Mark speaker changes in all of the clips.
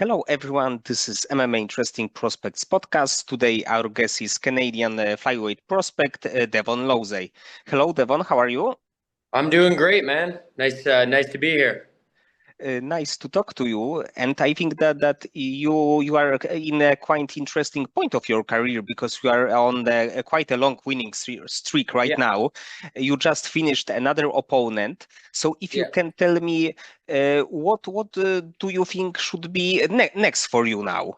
Speaker 1: Hello, everyone. This is MMA Interesting Prospects podcast. Today, our guest is Canadian flyweight prospect Devon Lozej. Hello, Devon. How are you?
Speaker 2: I'm doing great, man. Nice to be here.
Speaker 1: Nice to talk to you. And I think that you are in a quite interesting point of your career because you are on quite a long winning streak right
Speaker 2: Yeah,
Speaker 1: now. You just finished another opponent. So, if you
Speaker 2: yeah.
Speaker 1: can tell me, what do you think should be next for you now?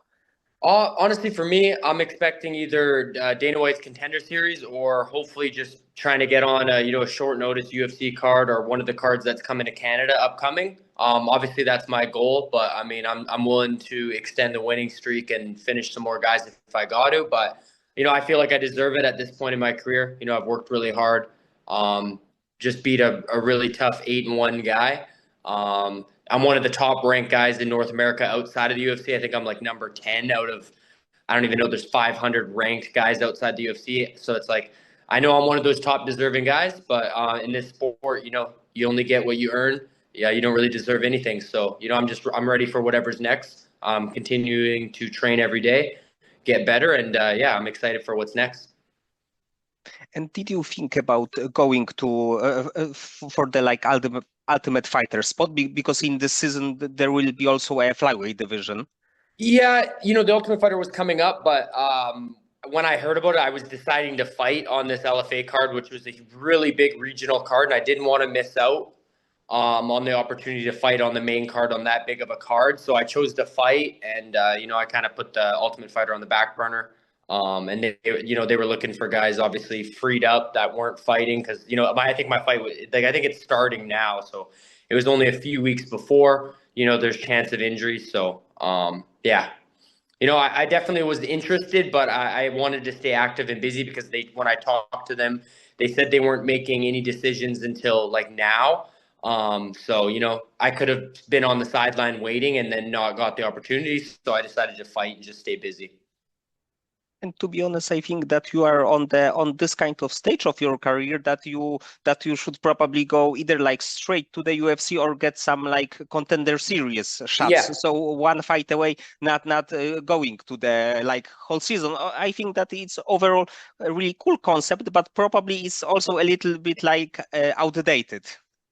Speaker 2: Honestly, for me, I'm expecting either Dana White's Contender Series or hopefully just trying to get on a short notice UFC card or one of the cards that's coming to Canada upcoming. Obviously that's my goal, but I mean I'm willing to extend the winning streak and finish some more guys if I got to. But I feel like I deserve it at this point in my career. I've worked really hard. Um, just beat a really tough 8-1 guy. I'm one of the top ranked guys in North America outside of the UFC. I think I'm like number 10 out of, I don't even know, there's 500 ranked guys outside the UFC. So it's like, I know I'm one of those top deserving guys, but in this sport, you only get what you earn. Yeah, you don't really deserve anything. So, I'm ready for whatever's next. I'm continuing to train every day, get better. And yeah, I'm excited for what's next.
Speaker 1: And did you think about going to for the like ultimate fighter spot? Because in this season there will be also a flyweight division.
Speaker 2: Yeah, the Ultimate Fighter was coming up, but when I heard about it, I was deciding to fight on this LFA card, which was a really big regional card, and I didn't want to miss out on the opportunity to fight on the main card on that big of a card. So I chose to fight, and I kind of put the Ultimate Fighter on the back burner. And they were looking for guys obviously freed up that weren't fighting because I think my fight was like I think it's starting now, so it was only a few weeks before. There's chance of injury, so yeah. I definitely was interested, but I wanted to stay active and busy because when I talked to them, they said they weren't making any decisions until like now. So I could have been on the sideline waiting and then not got the opportunity. So I decided to fight and just stay busy.
Speaker 1: And to be honest, I think that you are on this kind of stage of your career that you should probably go either like straight to the UFC or get some like contender series shots.
Speaker 2: Yeah,
Speaker 1: So one fight away, not going to the like whole season. I think that it's overall a really cool concept, but probably it's also a little bit like outdated.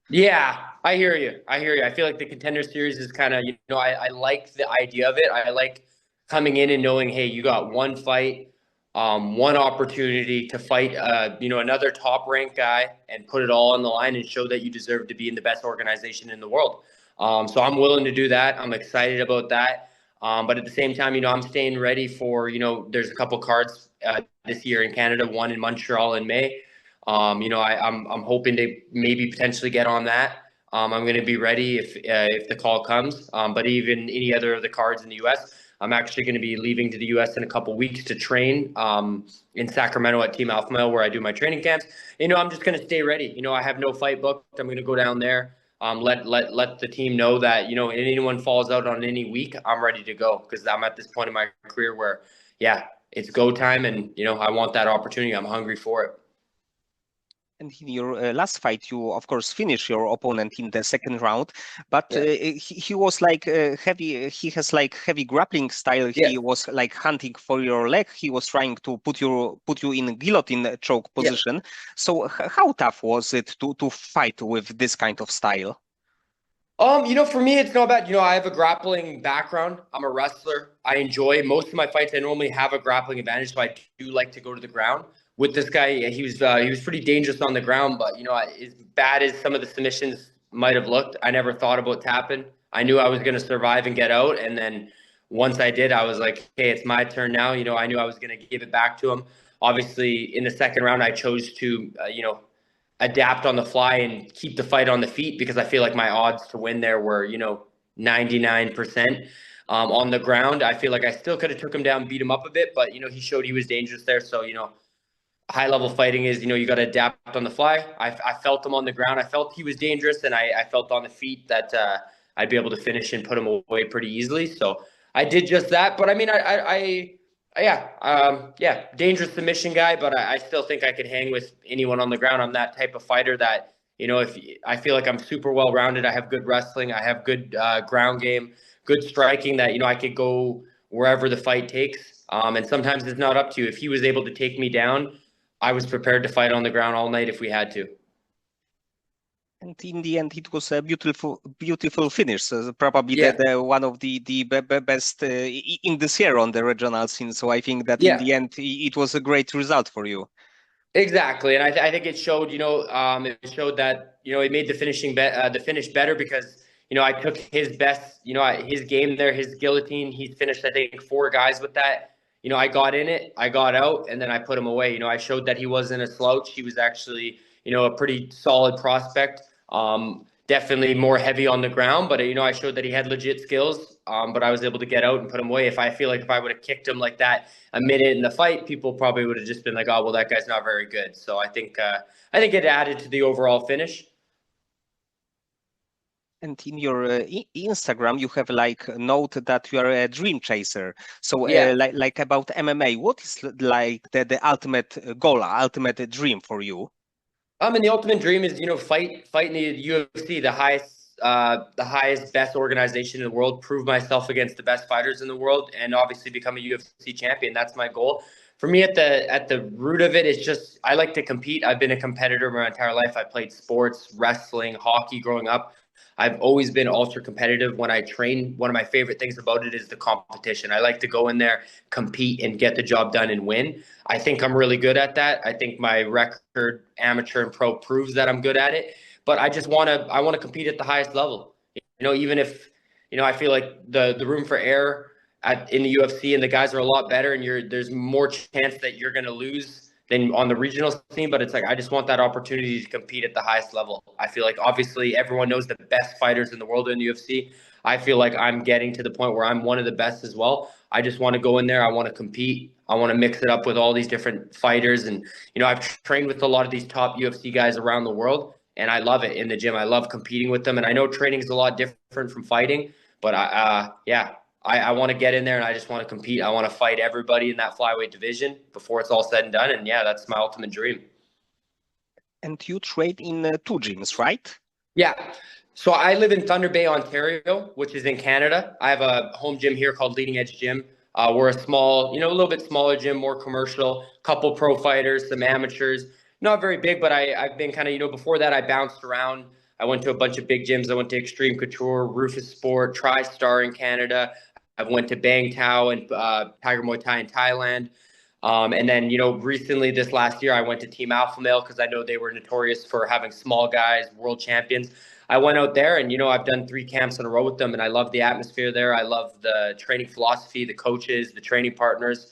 Speaker 2: yeah, I hear you. I hear you. I feel like the contender series is kind of, I like the idea of it. I like coming in and knowing, hey, you got one fight, one opportunity to fight, another top ranked guy and put it all on the line and show that you deserve to be in the best organization in the world. So I'm willing to do that. I'm excited about that. But at the same time, I'm staying ready for, there's a couple cards this year in Canada, one in Montreal in May. I'm hoping to maybe potentially get on that. I'm going to be ready if the call comes. But even any other of the cards in the U.S., I'm actually going to be leaving to the U.S. in a couple weeks to train in Sacramento at Team Alpha Male where I do my training camps. I'm just going to stay ready. I have no fight booked. I'm going to go down there. Let the team know that if anyone falls out on any week, I'm ready to go because I'm at this point in my career where, yeah, it's go time, and I want that opportunity. I'm hungry for it.
Speaker 1: And in your last fight, you of course finish your opponent in the second round, but
Speaker 2: Yeah.
Speaker 1: he was like heavy. He has like heavy grappling style.
Speaker 2: Yeah.
Speaker 1: He was like hunting for your leg. He was trying to put you in guillotine choke
Speaker 2: Yeah.
Speaker 1: position. So how tough was it to fight with this kind of style?
Speaker 2: For me, it's not bad. I have a grappling background. I'm a wrestler. I enjoy most of my fights. I normally have a grappling advantage, so I do like to go to the ground. With this guy, yeah, he was pretty dangerous on the ground, but as bad as some of the submissions might have looked, I never thought about tapping. I knew I was going to survive and get out, and then once I did, I was like, "Okay, it's my turn now." I knew I was going to give it back to him. Obviously, in the second round, I chose to, adapt on the fly and keep the fight on the feet because I feel like my odds to win there were, 99%. On the ground, I feel like I still could have took him down, beat him up a bit, but he showed he was dangerous there. So high level fighting is you got to adapt on the fly. I felt him on the ground. I felt he was dangerous, and I felt on the feet that I'd be able to finish and put him away pretty easily. So I did just that. But I mean, yeah, dangerous submission guy, but I still think I could hang with anyone on the ground. I'm that type of fighter that if I feel like I'm super well rounded. I have good wrestling. I have good ground game, good striking that, I could go wherever the fight takes. And sometimes it's not up to you. If he was able to take me down, I was prepared to fight on the ground all night if we had to.
Speaker 1: And in the end, it was a beautiful finish. Probably
Speaker 2: Yeah.
Speaker 1: the one of the best in this year on the regional scene. So I think that in
Speaker 2: Yeah.
Speaker 1: the end, it was a great result for you.
Speaker 2: Exactly, and I think it showed. It showed that it made the finish better because I took his best. His game there, his guillotine. He finished, I think, 4 guys with that. I got in it, I got out, and then I put him away. I showed that he wasn't a slouch. He was actually a pretty solid prospect. Definitely more heavy on the ground, but I showed that he had legit skills. But I was able to get out and put him away. I feel like if I would have kicked him like that a minute in the fight, people probably would have just been like, "Oh, well, that guy's not very good." So I think it added to the overall finish.
Speaker 1: And in your Instagram, you have like a note that you are a dream chaser. So,
Speaker 2: Yeah.
Speaker 1: like about MMA, what is like the ultimate goal, ultimate dream for you?
Speaker 2: And the ultimate dream is, fight in the UFC, the highest, best organization in the world, prove myself against the best fighters in the world, and obviously become a UFC champion. That's my goal. For me, at the root of it, it's just I like to compete. I've been a competitor my entire life. I played sports, wrestling, hockey growing up. I've always been ultra competitive when I train. One of my favorite things about it is the competition. I like to go in there, compete, and get the job done and win. I think I'm really good at that. I think my record, amateur and pro, proves that I'm good at it. But I want to compete at the highest level. Even if I feel like the room for error in the UFC and the guys are a lot better, and there's more chance that you're going to lose than on the regional scene. But it's like I just want that opportunity to compete at the highest level. I feel like obviously everyone knows the best fighters in the world in the UFC. I feel like I'm getting to the point where I'm one of the best as well. I just want to go in there. I want to compete. I want to mix it up with all these different fighters. And, I've trained with a lot of these top UFC guys around the world, and I love it in the gym. I love competing with them. And I know training is a lot different from fighting, but I want to get in there and I just want to compete. I want to fight everybody in that flyweight division before it's all said and done. And yeah, that's my ultimate dream.
Speaker 1: And you trade in 2 gyms, right?
Speaker 2: Yeah. So I live in Thunder Bay, Ontario, which is in Canada. I have a home gym here called Leading Edge Gym. We're a small, a little bit smaller gym, more commercial, couple pro fighters, some amateurs. Not very big, but I've been kind of, before that I bounced around. I went to a bunch of big gyms. I went to Extreme Couture, Rufus Sport, TriStar in Canada. I went to Bang Tao and Tiger Muay Thai in Thailand. And then, recently this last year, I went to Team Alpha Male because I know they were notorious for having small guys, world champions. I went out there and, I've done 3 camps in a row with them, and I love the atmosphere there. I love the training philosophy, the coaches, the training partners.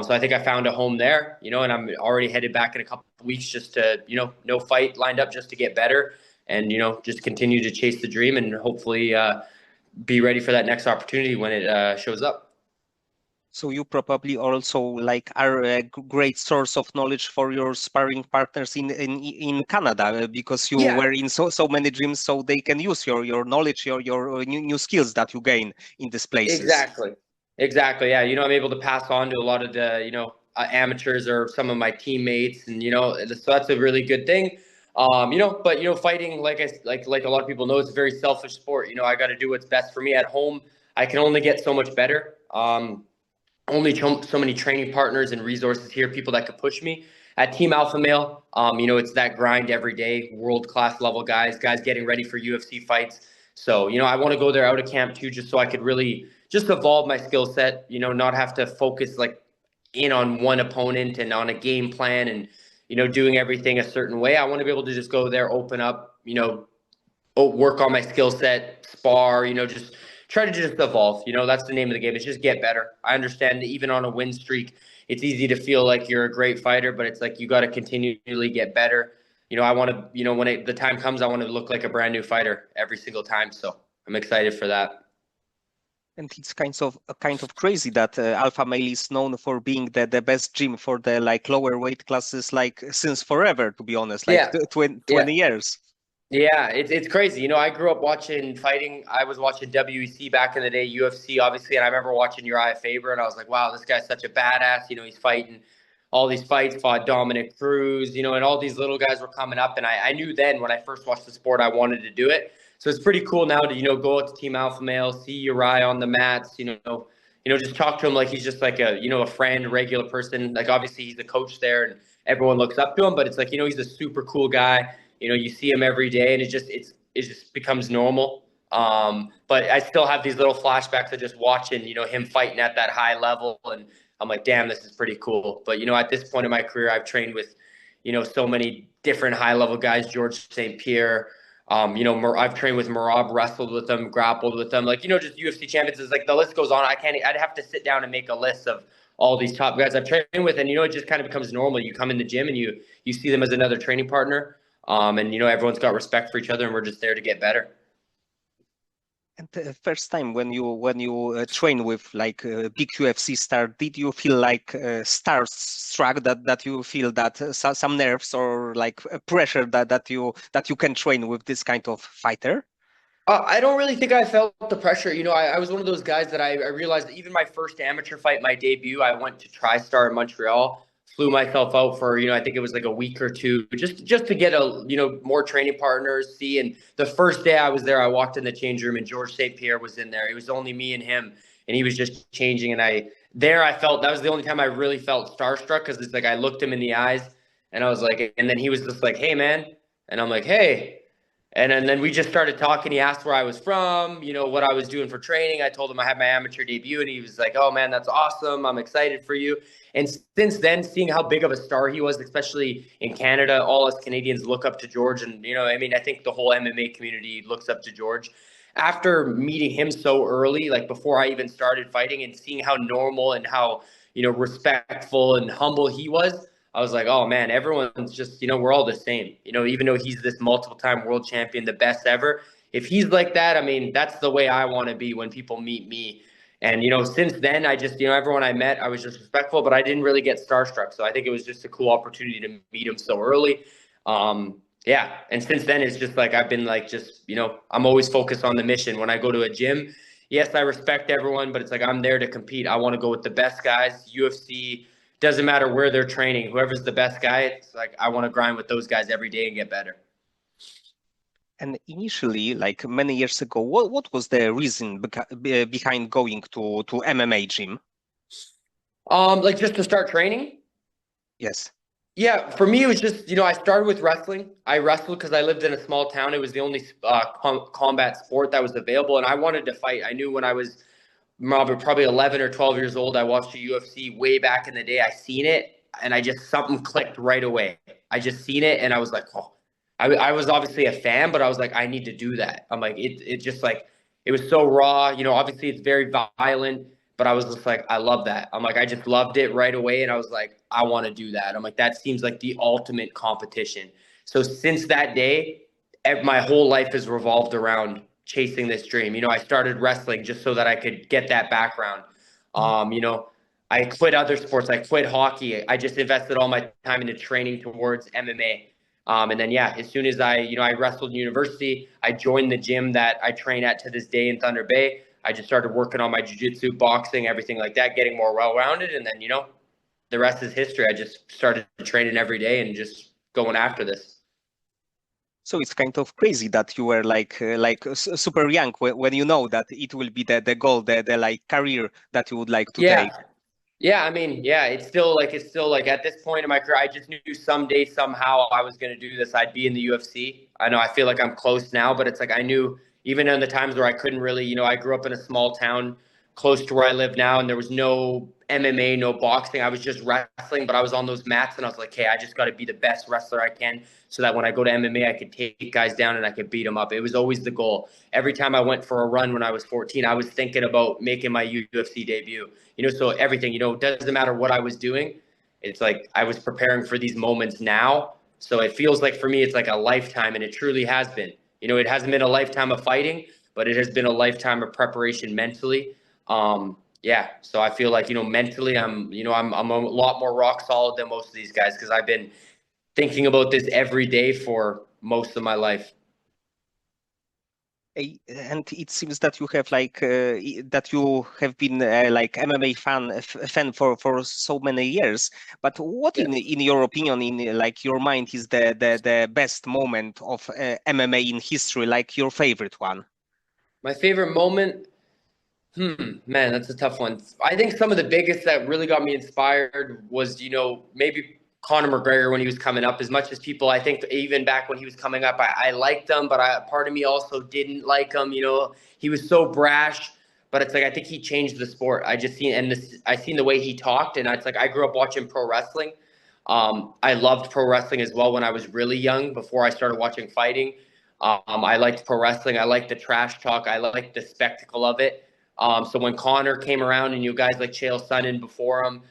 Speaker 2: So I think I found a home there, and I'm already headed back in a couple of weeks just to, no fight lined up just to get better and, just continue to chase the dream and hopefully be ready for that next opportunity when it shows up.
Speaker 1: So you probably also like are a great source of knowledge for your sparring partners in Canada because you
Speaker 2: Yeah.
Speaker 1: were in so many gyms, so they can use your knowledge, your new skills that you gain in these places.
Speaker 2: Exactly. Exactly. Yeah. I'm able to pass on to a lot of the, amateurs or some of my teammates. And, so that's a really good thing. But, fighting, like a lot of people know, it's a very selfish sport. I got to do what's best for me at home. I can only get so much better. Only so many training partners and resources here, people that could push me. At Team Alpha Male, it's that grind every day, world-class level guys getting ready for UFC fights. So, I want to go there out of camp too, just so I could really just evolve my skill set, not have to focus like in on one opponent and on a game plan and, doing everything a certain way. I want to be able to just go there, open up, work on my skill set, spar, just try to just evolve. That's the name of the game. It's just get better. I understand that even on a win streak, it's easy to feel like you're a great fighter, but it's like you got to continually get better. I want to, when the time comes, I want to look like a brand new fighter every single time. So I'm excited for that.
Speaker 1: And it's kind of crazy that Alpha Male is known for being the best gym for the like lower weight classes like since forever, to be honest, like
Speaker 2: Yeah.
Speaker 1: 20 years.
Speaker 2: Yeah, it's crazy. I grew up watching fighting. I was watching WEC back in the day, UFC, obviously, and I remember watching Uriah Faber, and I was like, wow, this guy's such a badass. He's fighting all these fights, fought Dominic Cruz, and all these little guys were coming up. And I knew then when I first watched the sport, I wanted to do it. So it's pretty cool now to, go out to Team Alpha Male, see Uriah on the mats, just talk to him like he's just like a friend, regular person. Like obviously he's the coach there and everyone looks up to him, but it's like, he's a super cool guy. You see him every day and it just becomes normal. But I still have these little flashbacks of just watching, him fighting at that high level. And I'm like, damn, this is pretty cool. But, at this point in my career, I've trained with, so many different high level guys, George St. Pierre. I've trained with Marab, wrestled with them, grappled with them, just UFC champions. Is like the list goes on. I'd have to sit down and make a list of all these top guys I've trained with, and it just kind of becomes normal. You come in the gym and you see them as another training partner, and everyone's got respect for each other, and we're just there to get better.
Speaker 1: And the first time when you train with like a big UFC star, did you feel like starstruck that you feel that some nerves or like pressure that you can train with this kind of fighter?
Speaker 2: I don't really think I felt the pressure. I was one of those guys that I realized that even my first amateur fight, my debut, I went to TriStar in Montreal, flew myself out for, I think it was like a week or two, just to get more training partners, see. And the first day I was there, I walked in the change room and George St. Pierre was in there. It was only me and him, and he was just changing. And I felt that was the only time I really felt starstruck, because it's like I looked him in the eyes and I was like, and then he was just like, "Hey, man," and I'm like, "Hey." And then we just started talking. He asked where I was from, what I was doing for training. I told him I had my amateur debut, and he was like, "Oh man, that's awesome. I'm excited for you." And since then, seeing how big of a star he was, especially in Canada, all us Canadians look up to George. And, I think the whole MMA community looks up to George. After meeting him so early, like before I even started fighting, and seeing how normal and how, respectful and humble he was, I was like, oh man, everyone's just, we're all the same. Even though he's this multiple time world champion, the best ever, if he's like that, I mean, that's the way I want to be when people meet me. And, since then, I just, everyone I met, I was just respectful, but I didn't really get starstruck. So I think it was just a cool opportunity to meet him so early. Yeah. And since then, it's just like, I've been like, just, I'm always focused on the mission. When I go to a gym, yes, I respect everyone, but it's like, I'm there to compete. I want to go with the best guys. UFC, doesn't matter where they're training. Whoever's the best guy, it's like I want to grind with those guys every day and get better.
Speaker 1: And initially, like many years ago, what was the reason behind going to MMA gym?
Speaker 2: Like just to start training?
Speaker 1: Yes.
Speaker 2: Yeah, for me, it was just, I started with wrestling. I wrestled because I lived in a small town. It was the only combat sport that was available, and I wanted to fight. I knew when I was probably 11 or 12 years old, I watched the UFC way back in the day. I seen it, and something clicked right away. I just seen it, and I was like, oh, I was obviously a fan, but I was like, I need to do that. I'm like, it just like, it was so raw. Obviously it's very violent, but I was just like, I love that. I'm like, I just loved it right away, and I was like, I want to do that. I'm like, that seems like the ultimate competition. So since that day, my whole life has revolved around chasing this dream. I started wrestling just so that I could get that background. I quit other sports. I quit hockey. I just invested all my time into training towards MMA. And then, yeah, as soon as I wrestled in university, I joined the gym that I train at to this day in Thunder Bay. I just started working on my jiu-jitsu, boxing, everything like that, getting more well-rounded. And then, the rest is history. I just started training every day and just going after this.
Speaker 1: So it's kind of crazy that you were like super young when you know that it will be the goal, the like career that you would like to take.
Speaker 2: Yeah, I mean, yeah, it's still like at this point in my career, I just knew someday, somehow I was going to do this. I'd be in the UFC. I know I feel like I'm close now, but it's like I knew even in the times where I couldn't really, I grew up in a small town close to where I live now, and there was no MMA, no boxing. I was just wrestling, but I was on those mats, and I was like, hey, I just got to be the best wrestler I can so that when I go to MMA, I could take guys down and I could beat them up. It was always the goal. Every time I went for a run when I was 14, I was thinking about making my UFC debut. So everything, it doesn't matter what I was doing. It's like I was preparing for these moments now. So it feels like for me, it's like a lifetime, and it truly has been. It hasn't been a lifetime of fighting, but it has been a lifetime of preparation mentally. Yeah, so I feel like, mentally I'm a lot more rock solid than most of these guys, because I've been thinking about this every day for most of my life.
Speaker 1: And it seems that you have that you have been like MMA fan for so many years. But what
Speaker 2: Yes.
Speaker 1: in your opinion, in like your mind, is the best moment of MMA in history, like your favorite one?
Speaker 2: My favorite moment. Man, that's a tough one. I think some of the biggest that really got me inspired was, maybe Conor McGregor when he was coming up. As much as people, I think even back when he was coming up, I liked him, but part of me also didn't like him. He was so brash, but it's like I think he changed the sport. I just seen and this, I seen the way he talked, and it's like I grew up watching pro wrestling. I loved pro wrestling as well when I was really young before I started watching fighting. I liked pro wrestling. I liked the trash talk. I liked the spectacle of it. So when Connor came around and you guys like Chael Sonnen before him,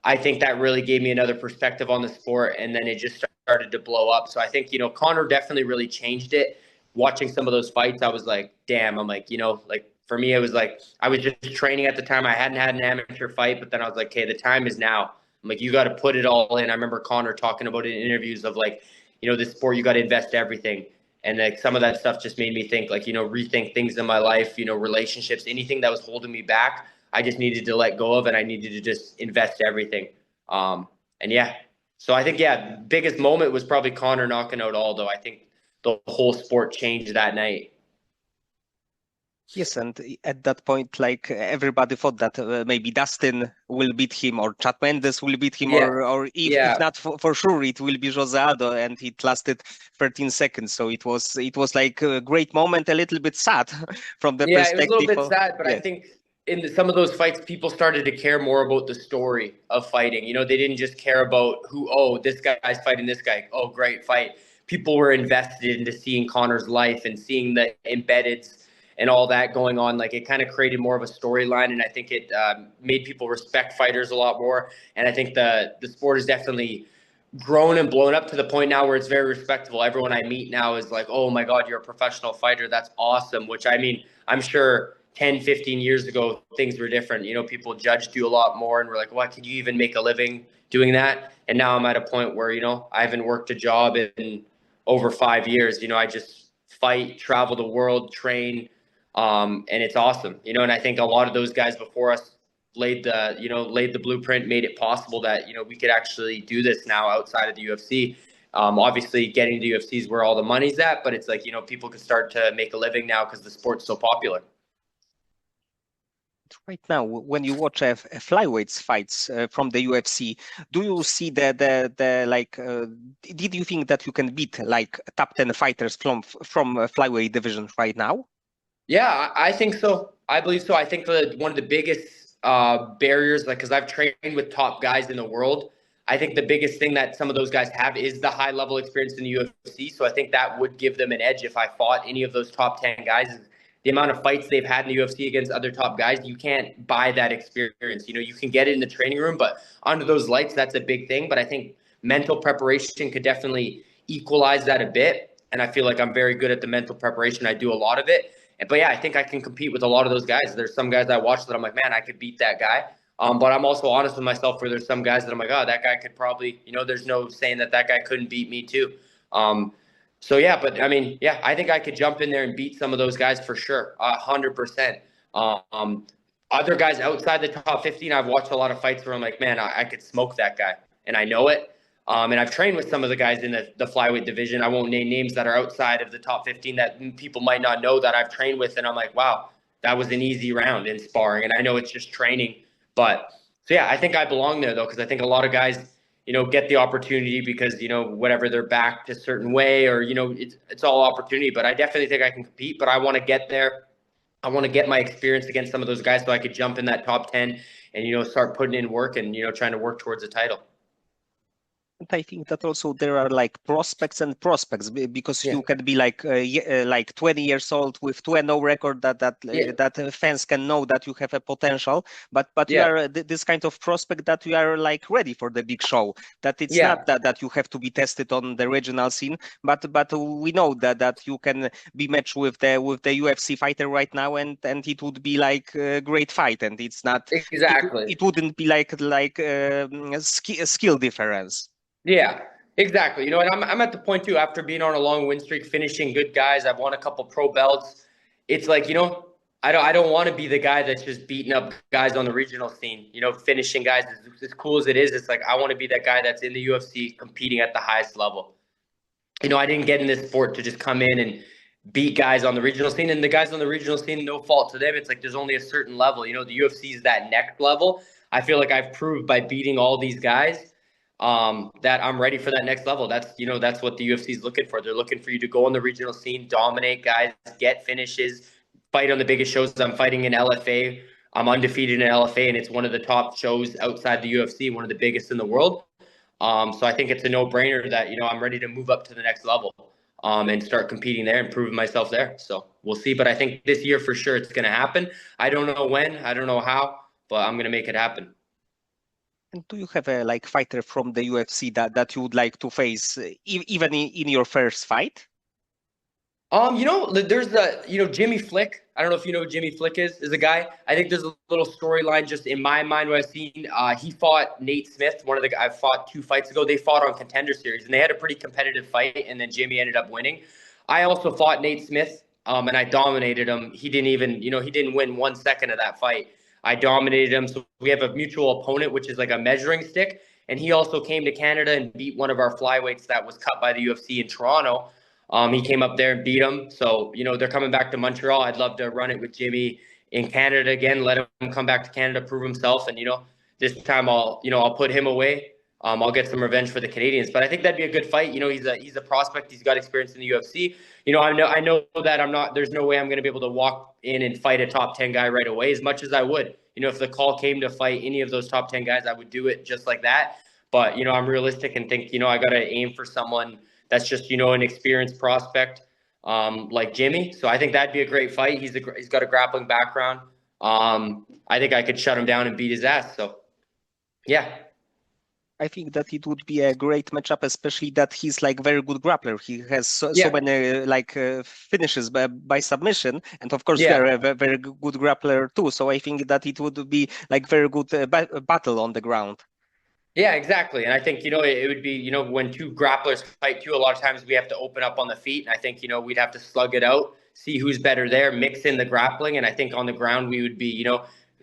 Speaker 2: I think that really gave me another perspective on the sport, and then it just started to blow up. So I think Connor definitely really changed it. Watching some of those fights, I was like, damn. I'm like, like for me, it was like I was just training at the time. I hadn't had an amateur fight, but then I was like, okay, the time is now. I'm like, you got to put it all in. I remember Connor talking about it in interviews of like, this sport, you got to invest everything. And like some of that stuff just made me think, like, rethink things in my life, relationships, anything that was holding me back. I just needed to let go of, and I needed to just invest everything. And yeah, so I think, yeah, biggest moment was probably Connor knocking out Aldo. I think the whole sport changed that night.
Speaker 1: Yes, and at that point, like everybody thought that maybe Dustin will beat him, or Chad Mendes will beat him,
Speaker 2: Yeah.
Speaker 1: or if
Speaker 2: Yeah.
Speaker 1: not for sure, it will be Jose Aldo, and it lasted 13 seconds. So it was like a great moment, a little bit sad from the
Speaker 2: Yeah, it was a little
Speaker 1: perspective
Speaker 2: bit
Speaker 1: of
Speaker 2: sad, but I
Speaker 1: yes.
Speaker 2: think in some of those fights, people started to care more about the story of fighting. They didn't just care about this guy's fighting this guy. Oh, great fight. People were invested into seeing Connor's life and seeing the embeddeds and all that going on. Like it kind of created more of a storyline, and I think it made people respect fighters a lot more. And I think the sport is definitely grown and blown up to the point now where it's very respectable. Everyone I meet now is like, oh my God, you're a professional fighter. That's awesome. Which I mean, I'm sure 10, 15 years ago, things were different. People judged you a lot more and were like, what, could you even make a living doing that? And now I'm at a point where, I haven't worked a job in over 5 years. I just fight, travel the world, train, and it's awesome. And I think a lot of those guys before us laid the blueprint, made it possible that we could actually do this now outside of the UFC. Obviously, getting to UFC is where all the money's at, but it's like people can start to make a living now because the sport's so popular.
Speaker 1: Right now, when you watch a flyweights fights from the UFC, do you see the like? Did you think that you can beat like top 10 fighters from flyweight division right now?
Speaker 2: Yeah, I think so. I believe so. I think one of the biggest barriers, like, because I've trained with top guys in the world, I think the biggest thing that some of those guys have is the high level experience in the UFC. So I think that would give them an edge if I fought any of those top 10 guys. The amount of fights they've had in the UFC against other top guys, you can't buy that experience. You can get it in the training room, but under those lights, that's a big thing. But I think mental preparation could definitely equalize that a bit. And I feel like I'm very good at the mental preparation. I do a lot of it. But yeah, I think I can compete with a lot of those guys. There's some guys I watch that I'm like, man, I could beat that guy. But I'm also honest with myself where there's some guys that I'm like, oh, that guy could probably, there's no saying that guy couldn't beat me too. So yeah, but I mean, yeah, I think I could jump in there and beat some of those guys for sure, 100%. Other guys outside the top 15, I've watched a lot of fights where I'm like, man, I could smoke that guy, and I know it. And I've trained with some of the guys in the flyweight division. I won't name names that are outside of the top 15 that people might not know that I've trained with. And I'm like, wow, that was an easy round in sparring. And I know it's just training. But so, yeah, I think I belong there, though, because I think a lot of guys, get the opportunity because, whatever they're backed a certain way or, it's all opportunity. But I definitely think I can compete. But I want to get there. I want to get my experience against some of those guys so I could jump in that top 10 and, start putting in work and, trying to work towards a title.
Speaker 1: And I think that also there are like prospects and prospects because
Speaker 2: Yeah.
Speaker 1: you can be like 20 years old with 2-0 record
Speaker 2: Yeah.
Speaker 1: that fans can know that you have a potential, but you
Speaker 2: Yeah.
Speaker 1: are this kind of prospect that you are like ready for the big show. That it's
Speaker 2: Yeah.
Speaker 1: not that you have to be tested on the regional scene, but we know that you can be matched with the UFC fighter right now, and it would be like a great fight, and it's not
Speaker 2: Exactly.
Speaker 1: it wouldn't be like a skill difference.
Speaker 2: Yeah, exactly. And I'm at the point too, after being on a long win streak, finishing good guys. I've won a couple pro belts. it's like, I don't want to be the guy that's just beating up guys on the regional scene, finishing guys as cool as it is. It's like, I want to be that guy that's in the UFC competing at the highest level. I didn't get in this sport to just come in and beat guys on the regional scene. And the guys on the regional scene, no fault to them. It's like there's only a certain level. The UFC is that next level. I feel like I've proved by beating all these guys that I'm ready for that next level. That's what the UFC is looking for. They're looking for you to go on the regional scene, dominate guys, get finishes, fight on the biggest shows. I'm fighting in LFA. I'm undefeated in LFA, and it's one of the top shows outside the UFC, one of the biggest in the world. So I think it's a no-brainer that I'm ready to move up to the next level and start competing there and proving myself there. So we'll see. But I think this year for sure it's going to happen. I don't know when, I don't know how, but I'm going to make it happen.
Speaker 1: And do you have a fighter from the UFC that you would like to face, even in your first fight?
Speaker 2: There's Jimmy Flick. I don't know if you know who Jimmy Flick is a guy. I think there's a little storyline just in my mind what I've seen. He fought Nate Smith, one of the guys I fought 2 fights ago. They fought on Contender Series, and they had a pretty competitive fight, and then Jimmy ended up winning. I also fought Nate Smith, and I dominated him. He didn't win 1 second of that fight. I dominated him. So we have a mutual opponent, which is like a measuring stick, and he also came to Canada and beat one of our flyweights that was cut by the UFC in Toronto. He came up there and beat him. So, they're coming back to Montreal. I'd love to run it with Jimmy in Canada again, let him come back to Canada, prove himself. And, this time I'll put him away. I'll get some revenge for the Canadians. But I think that'd be a good fight. He's a prospect. He's got experience in the UFC. I know that there's no way I'm going to be able to walk in and fight a top 10 guy right away as much as I would. If the call came to fight any of those top 10 guys, I would do it just like that. But, I'm realistic and think, I got to aim for someone that's just, an experienced prospect like Jimmy. So I think that'd be a great fight. He's got a grappling background. I think I could shut him down and beat his ass. So, yeah.
Speaker 1: I think that it would be a great matchup, especially that he's very good grappler. He has so many finishes by submission, and of course you are a very good grappler too. So I think that it would be very good battle on the ground.
Speaker 2: Yeah, exactly. And I think, it would be, when two grapplers fight too, a lot of times we have to open up on the feet. And I think, we'd have to slug it out, see who's better there, mix in the grappling. And I think on the ground, we would be,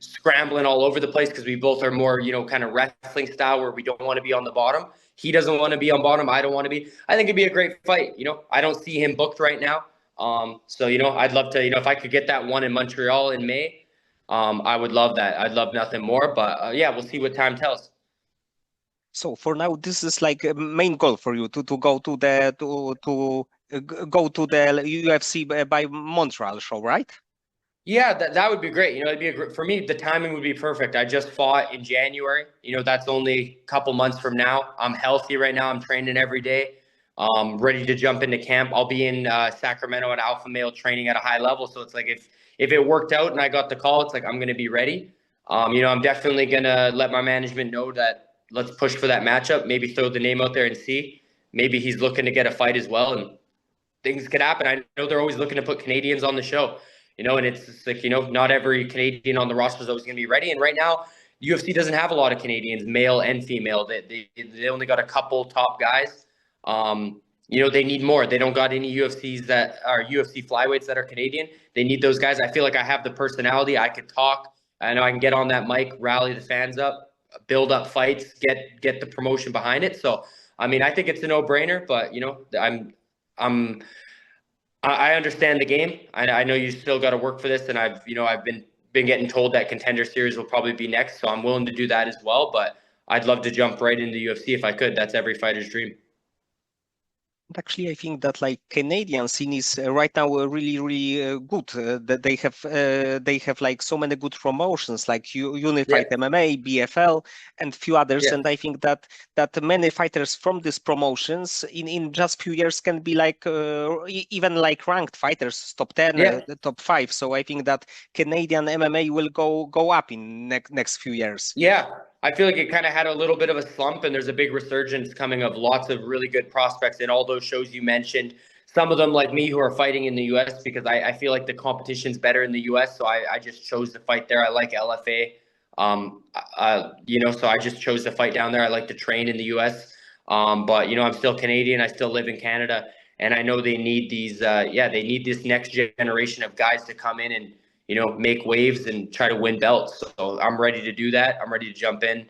Speaker 2: scrambling all over the place because we both are more, kind of wrestling style where we don't want to be on the bottom. He doesn't want to be on bottom. I don't want to be. I think it'd be a great fight. I don't see him booked right now. So, I'd love to, if I could get that one in Montreal in May, I would love that. I'd love nothing more. But yeah, we'll see what time tells.
Speaker 1: So for now, this is a main goal for you to go to the UFC by Montreal show, right?
Speaker 2: Yeah, that would be great. It'd be for me. The timing would be perfect. I just fought in January. That's only a couple months from now. I'm healthy right now. I'm training every day. Ready to jump into camp. I'll be in Sacramento at Alpha Male training at a high level. So it's like if it worked out and I got the call, it's like I'm going to be ready. I'm definitely going to let my management know that let's push for that matchup. Maybe throw the name out there and see. Maybe he's looking to get a fight as well, and things could happen. I know they're always looking to put Canadians on the show, and it's like, not every Canadian on the roster is always going to be ready. And right now, UFC doesn't have a lot of Canadians, male and female. They only got a couple top guys. They need more. They don't got any UFCs that are UFC flyweights that are Canadian. They need those guys. I feel like I have the personality. I could talk. I know I can get on that mic, rally the fans up, build up fights, get the promotion behind it. So, I mean, I think it's a no-brainer, but I understand the game. I know you still got to work for this, and I've been getting told that Contender Series will probably be next, so I'm willing to do that as well. But I'd love to jump right into UFC if I could. That's every fighter's dream.
Speaker 1: Actually, I think that Canadian scene is right now really, really good. That they have so many good promotions like Unified MMA, BFL, and few others. And I think that many fighters from these promotions in just few years can be even ranked fighters, top 10, top 5. So I think that Canadian MMA will go up in next few years.
Speaker 2: Yeah. I feel like it kind of had a little bit of a slump, and there's a big resurgence coming of lots of really good prospects in all those shows you mentioned. Some of them like me who are fighting in the U.S. because I feel like the competition's better in the U.S. So I just chose to fight there. I like LFA, so I just chose to fight down there. I like to train in the U.S. But I'm still Canadian. I still live in Canada. And I know they need these, they need this next generation of guys to come in and, make waves and try to win belts. So I'm ready to do that. I'm ready to jump in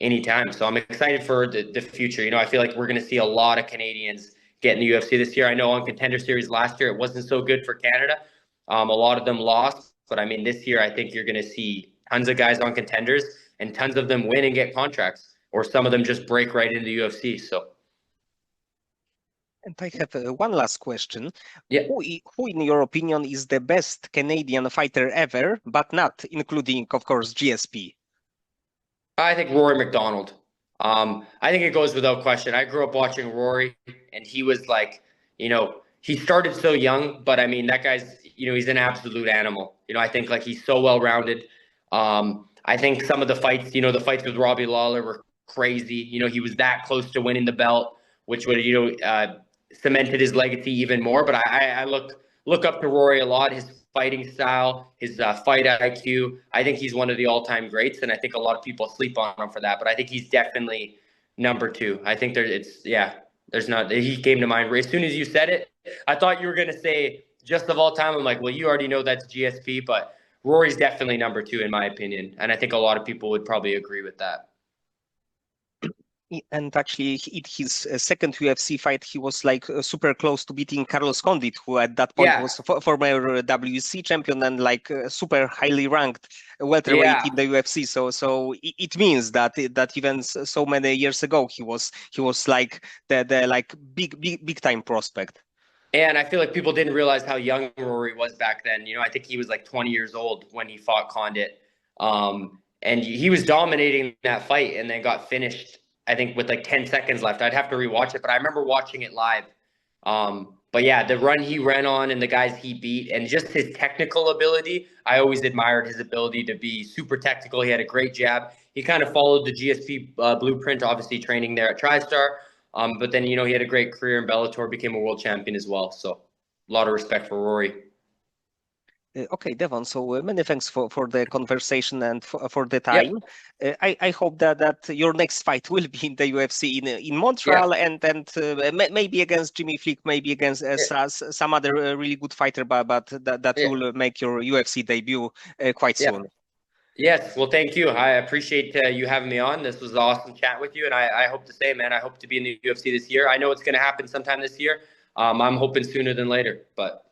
Speaker 2: anytime. So I'm excited for the future. I feel like we're going to see a lot of Canadians get in the UFC this year. I know on Contender Series last year, it wasn't so good for Canada. A lot of them lost. But I mean, this year, I think you're going to see tons of guys on Contenders and tons of them win and get contracts, or some of them just break right into the UFC. So.
Speaker 1: And I have one last question.
Speaker 2: Yeah,
Speaker 1: Who, in your opinion, is the best Canadian fighter ever, but not including, of course, GSP?
Speaker 2: I think Rory McDonald. I think it goes without question. I grew up watching Rory, and he was like, he started so young, but I mean, that guy's, he's an absolute animal. I think like he's so well rounded. I think some of the fights, the fights with Robbie Lawler were crazy. He was that close to winning the belt, which would, cemented his legacy even more. But I look up to Rory a lot. His fighting style, his fight IQ. I think he's one of the all-time greats, and I think a lot of people sleep on him for that. But I think he's definitely number two. I think there's not. He came to mind as soon as you said it. I thought you were gonna say just of all time. I'm like, well, you already know that's GSP, but Rory's definitely number two in my opinion, and I think a lot of people would probably agree with that.
Speaker 1: And actually, in his second UFC fight, he was like super close to beating Carlos Condit, who at that point
Speaker 2: Yeah,
Speaker 1: was former WC champion and like super highly ranked welterweight
Speaker 2: yeah.
Speaker 1: in the UFC. So it means that even so many years ago, he was like the like big time prospect.
Speaker 2: And I feel like people didn't realize how young Rory was back then. I think he was like 20 years old when he fought Condit. And he was dominating that fight and then got finished, I think, with like 10 seconds left. I'd have to rewatch it, but I remember watching it live. But yeah, the run he ran on and the guys he beat and just his technical ability, I always admired his ability to be super technical. He had a great jab. He kind of followed the GSP blueprint, obviously training there at TriStar. But then, he had a great career in Bellator, became a world champion as well. So a lot of respect for Rory.
Speaker 1: Okay, Devon. So many thanks for the conversation and for the
Speaker 2: Yeah,
Speaker 1: time. I hope that your next fight will be in the UFC in
Speaker 2: yeah,
Speaker 1: Montreal and maybe against Jimmy Flick, maybe against some other really good fighter, but that
Speaker 2: yeah,
Speaker 1: you will make your UFC debut quite
Speaker 2: yeah.
Speaker 1: soon.
Speaker 2: Yes, well, thank you. I appreciate you having me on. This was awesome chat with you, and I hope to say, man, I hope to be in the UFC this year. I know it's going to happen sometime this year. I'm hoping sooner than later, but